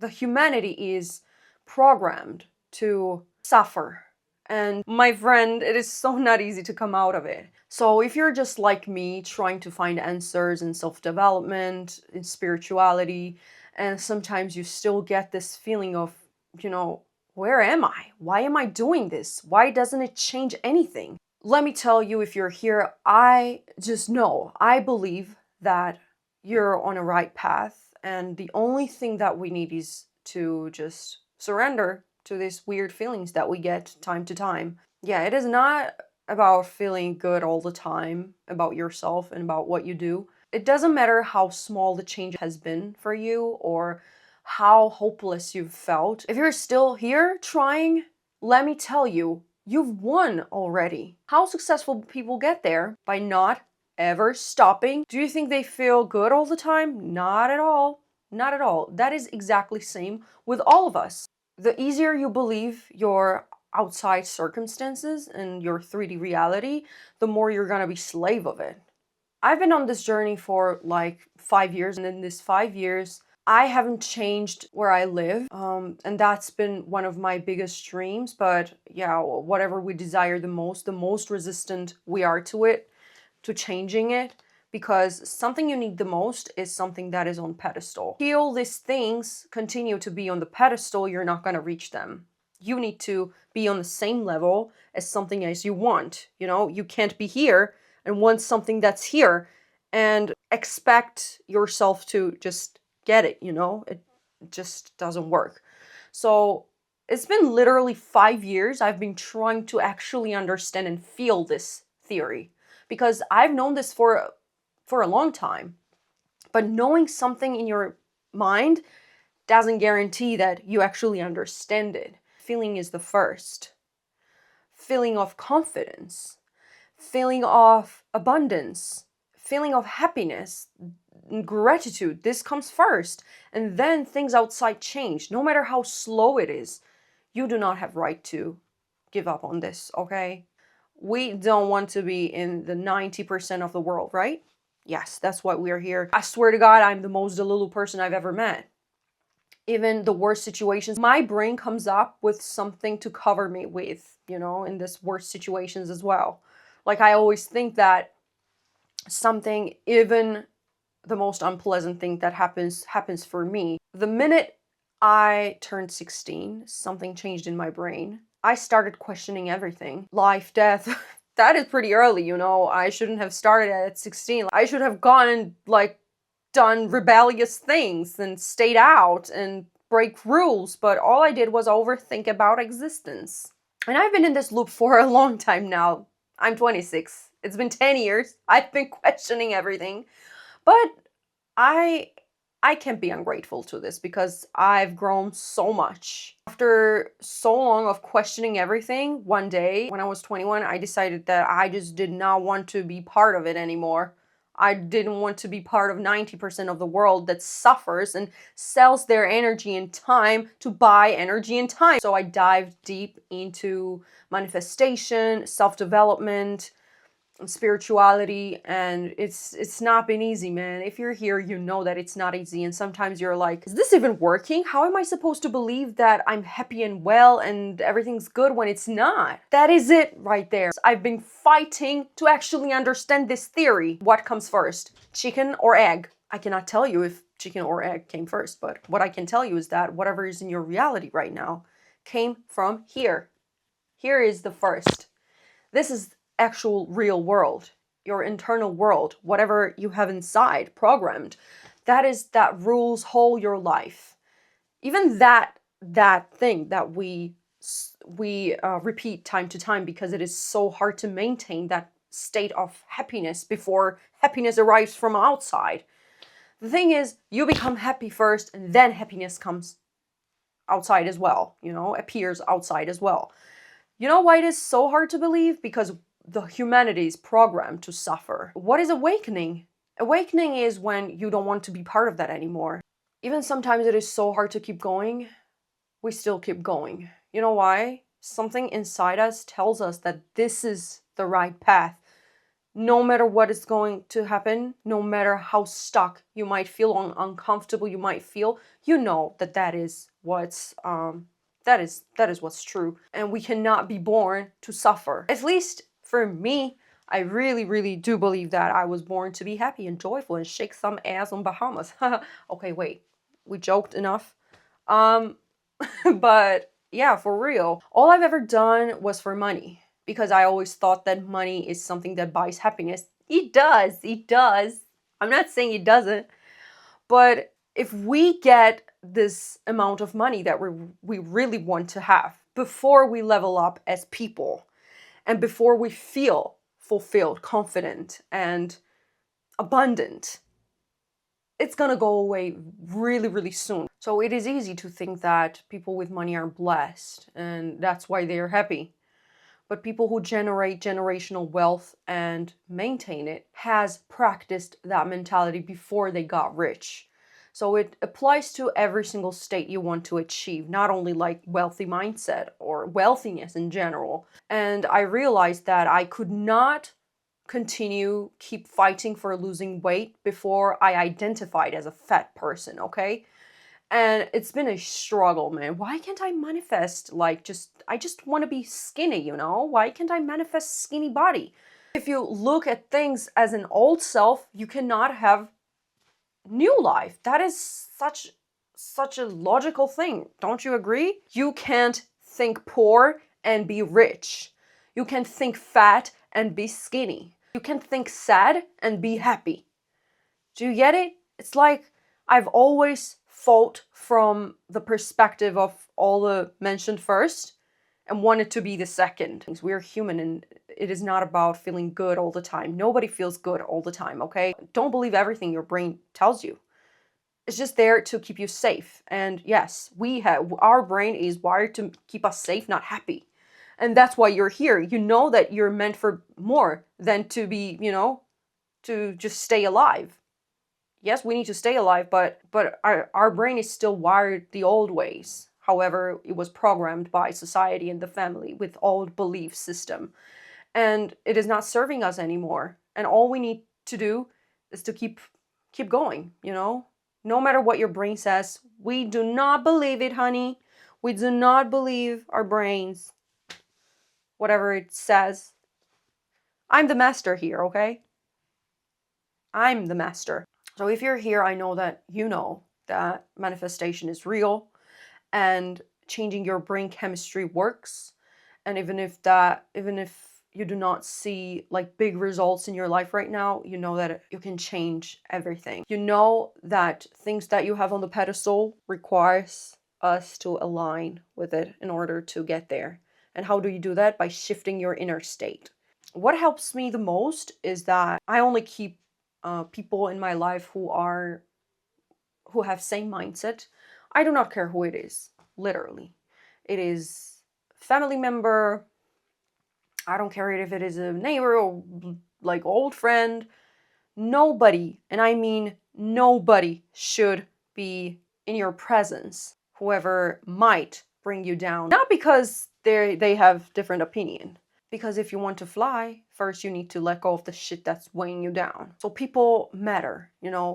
The humanity is programmed to suffer. And my friend, it is so not easy to come out of it. So if you're just like me, trying to find answers in self-development, in spirituality, and sometimes you still get this feeling of, where am I? Why am I doing this? Why doesn't it change anything? Let me tell you, if you're here, I just know, I believe that you're on a right path, and the only thing that we need is to just surrender to these weird feelings that we get time to time. Yeah, it is not about feeling good all the time about yourself and about what you do. It doesn't matter how small the change has been for you or how hopeless you've felt. If you're still here trying, let me tell you, you've won already. How successful people get there? By not ever stopping. Do you think they feel good all the time? Not at all. Not at all. That is exactly the same with all of us. The easier you believe your outside circumstances and your 3D reality, the more you're gonna be slave of it. I've been on this journey for like 5 years, and in this 5 years, I haven't changed where I live, and that's been one of my biggest dreams. But yeah, whatever we desire the most resistant we are to it, to changing it, because something you need the most is something that is on pedestal. Till these things continue to be on the pedestal, you're not gonna reach them. You need to be on the same level as something as you want. You can't be here and want something that's here and expect yourself to just get it. It just doesn't work. So it's been literally 5 years I've been trying to actually understand and feel this theory, because I've known this for a long time. But knowing something in your mind doesn't guarantee that you actually understand it. Feeling is the first. Feeling of confidence, feeling of abundance, feeling of happiness, gratitude. This comes first. And then things outside change. No matter how slow it is, you do not have right to give up on this, okay? We don't want to be in the 90% of the world, right? Yes, that's why we're here. I swear to God, I'm the most Delulu person I've ever met. Even the worst situations, my brain comes up with something to cover me with, in this worst situations as well. Like, I always think that something, even the most unpleasant thing that happens for me. The minute I turned 16, something changed in my brain. I started questioning everything. Life, death. That is pretty early, I shouldn't have started at 16. I should have gone and done rebellious things and stayed out and break rules, but all I did was overthink about existence. And I've been in this loop for a long time now. I'm 26. It's been 10 years. I've been questioning everything. But I can't be ungrateful to this, because I've grown so much. After so long of questioning everything, one day when I was 21, I decided that I just did not want to be part of it anymore. I didn't want to be part of 90% of the world that suffers and sells their energy and time to buy energy and time. So I dived deep into manifestation, self-development, spirituality, and it's not been easy, man. If you're here, you know that it's not easy, and sometimes you're like, is this even working? How am I supposed to believe that I'm happy and well and everything's good when it's not? That is it right there. I've been fighting to actually understand this theory. What comes first, chicken or egg? I cannot tell you if chicken or egg came first, but what I can tell you is that whatever is in your reality right now came from here. Here is the first. This is actual real world, your internal world, whatever you have inside programmed. That rules whole your life. Even that thing that we repeat time to time, because it is so hard to maintain that state of happiness before happiness arrives from outside. The thing is, you become happy first, and then happiness comes outside as well, appears outside as well. You know why it is so hard to believe? Because the humanity is programmed to suffer. What is awakening? Awakening is when you don't want to be part of that anymore. Even sometimes it is so hard to keep going, we still keep going. You know why? Something inside us tells us that this is the right path. No matter what is going to happen, no matter how stuck you might feel, uncomfortable you might feel, you know that that is what's true, and we cannot be born to suffer. At least for me, I really, really do believe that I was born to be happy and joyful and shake some ass on Bahamas. Okay, wait, we joked enough. Um, but yeah, for real, all I've ever done was for money because I always thought that money is something that buys happiness. It does, it does. I'm not saying it doesn't, but if we get this amount of money that we really want to have before we level up as people and before we feel fulfilled, confident, and abundant, it's gonna go away really, really soon. So it is easy to think that people with money are blessed and that's why they are happy. But people who generate generational wealth and maintain it has practiced that mentality before they got rich. So it applies to every single state you want to achieve, not only like wealthy mindset or wealthiness in general. And I realized that I could not keep fighting for losing weight before I identified as a fat person, okay? And it's been a struggle, man. Why can't I manifest I just want to be skinny, you know? Why can't I manifest skinny body? If you look at things as an old self, you cannot have new life. That is such a logical thing. Don't you agree? You can't think poor and be rich. You can think fat and be skinny. You can think sad and be happy. Do you get it? It's like I've always fought from the perspective of all the mentioned first and wanted to be the second. We're human and it is not about feeling good all the time. Nobody feels good all the time, okay? Don't believe everything your brain tells you. It's just there to keep you safe. And yes, our brain is wired to keep us safe, not happy. And that's why you're here. You know that you're meant for more than to be, to just stay alive. Yes, we need to stay alive, but our brain is still wired the old ways. However, it was programmed by society and the family with old belief system. And it is not serving us anymore. And all we need to do is to keep going, No matter what your brain says, we do not believe it, honey. We do not believe our brains. Whatever it says. I'm the master here, okay? I'm the master. So if you're here, I know that you know that manifestation is real and changing your brain chemistry works. And even if you do not see like big results in your life right now, you know that you can change everything. You know that things that you have on the pedestal requires us to align with it in order to get there. And how do you do that? By shifting your inner state. What helps me the most is that I only keep people in my life who have same mindset. I do not care who it is, literally. It is family member. I don't care if it is a neighbor or like old friend. Nobody, and I mean nobody, should be in your presence. Whoever might bring you down, not because they have different opinion. Because if you want to fly, first you need to let go of the shit that's weighing you down. So people matter,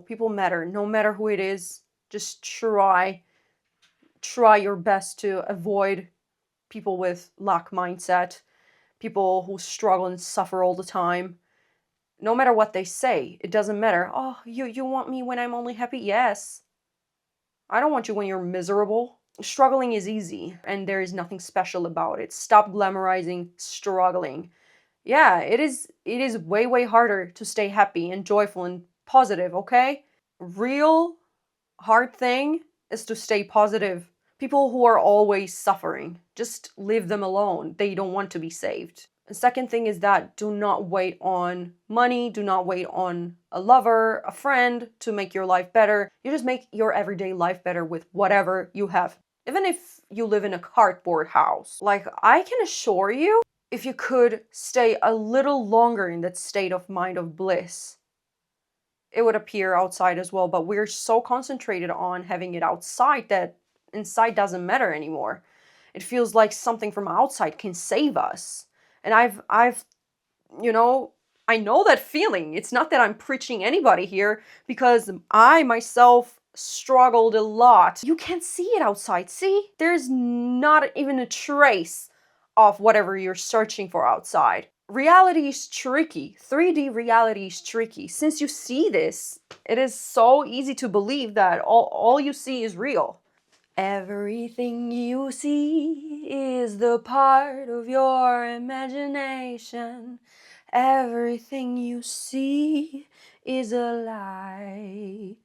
people matter. No matter who it is, just try your best to avoid people with lack mindset, people who struggle and suffer all the time. No matter what they say, it doesn't matter. Oh, you want me when I'm only happy? Yes. I don't want you when you're miserable. Struggling is easy and there is nothing special about it. Stop glamorizing struggling. Yeah, it is way, way harder to stay happy and joyful and positive, okay? Real hard thing is to stay positive. People who are always suffering, just leave them alone. They don't want to be saved. The second thing is that do not wait on money, do not wait on a lover, a friend to make your life better. You just make your everyday life better with whatever you have. Even if you live in a cardboard house, like I can assure you, if you could stay a little longer in that state of mind of bliss, it would appear outside as well. But we're so concentrated on having it outside that inside doesn't matter anymore. It feels like something from outside can save us. And I've I know that feeling. It's not that I'm preaching anybody here, because I myself struggled a lot. You can't see it outside, see? There's not even a trace of whatever you're searching for outside. Reality is tricky. 3D reality is tricky. Since you see this, it is so easy to believe that all you see is real. Everything you see is the part of your imagination. Everything you see is a lie.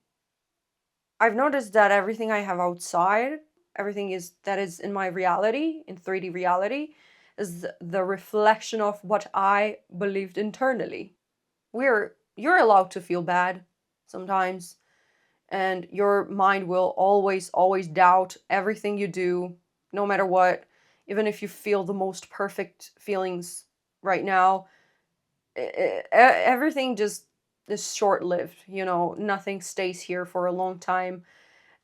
I've noticed that everything I have outside, everything that is in my reality, in 3D reality, is the reflection of what I believed internally. You're allowed to feel bad sometimes, and your mind will always doubt everything you do, no matter what. Even if you feel the most perfect feelings right now, everything just is short-lived, you know, nothing stays here for a long time.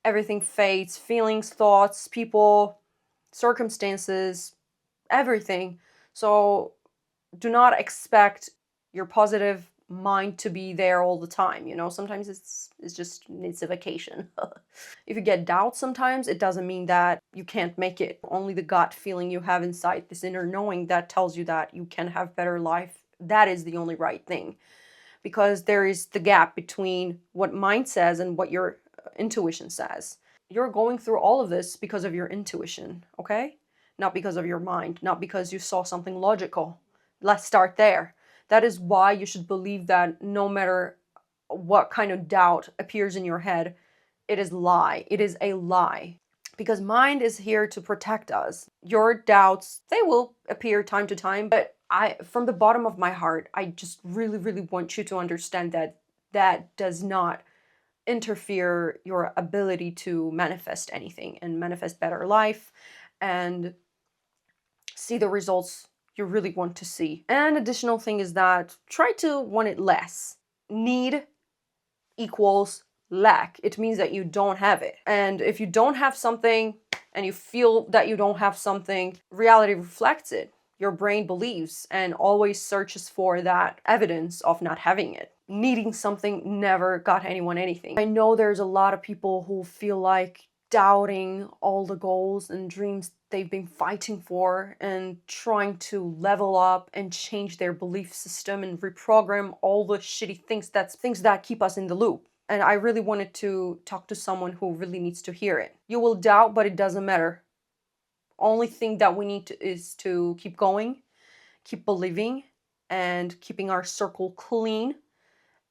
Everything fades, feelings, thoughts, people, circumstances, everything. So do not expect your positive mind to be there all the time, you know. Sometimes it's just needs a vacation. If you get doubt sometimes, it doesn't mean that you can't make it. Only the gut feeling you have inside, this inner knowing that tells you that you can have better life, that is the only right thing. Because there is the gap between what mind says and what your intuition says. You're going through all of this because of your intuition, okay? Not because of your mind, not because you saw something logical. Let's start there. That is why you should believe that no matter what kind of doubt appears in your head, it is lie. It is a lie. Because mind is here to protect us. Your doubts, they will appear time to time, but from the bottom of my heart, I just really want you to understand that that does not interfere your ability to manifest anything and manifest better life and see the results you really want to see. An additional thing is that try to want it less. Need equals lack. It means that you don't have it. And if you don't have something and you feel that you don't have something, reality reflects it. Your brain believes and always searches for that evidence of not having it. Needing something never got anyone anything. I know there's a lot of people who feel like doubting all the goals and dreams they've been fighting for and trying to level up and change their belief system and reprogram all the shitty things that keep us in the loop. And I really wanted to talk to someone who really needs to hear it. You will doubt, but it doesn't matter. Only thing that we need is to keep going, keep believing, and keeping our circle clean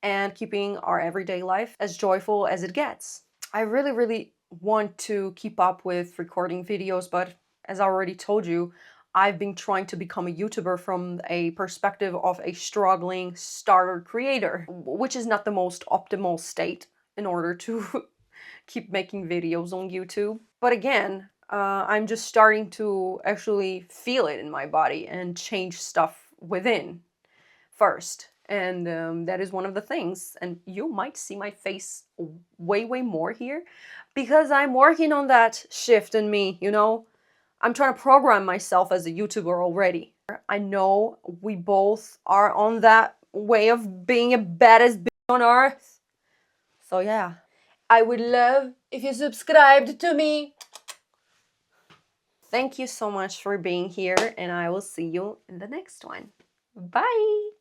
and keeping our everyday life as joyful as it gets. I really want to keep up with recording videos, but as I already told you, I've been trying to become a YouTuber from a perspective of a struggling starter creator, which is not the most optimal state in order to keep making videos on YouTube. But again, I'm just starting to actually feel it in my body and change stuff within first. And that is one of the things. And you might see my face way more here because I'm working on that shift in me, you know? I'm trying to program myself as a YouTuber already. I know we both are on that way of being a baddest bitch on earth. So yeah, I would love if you subscribed to me. Thank you so much for being here, and I will see you in the next one. Bye!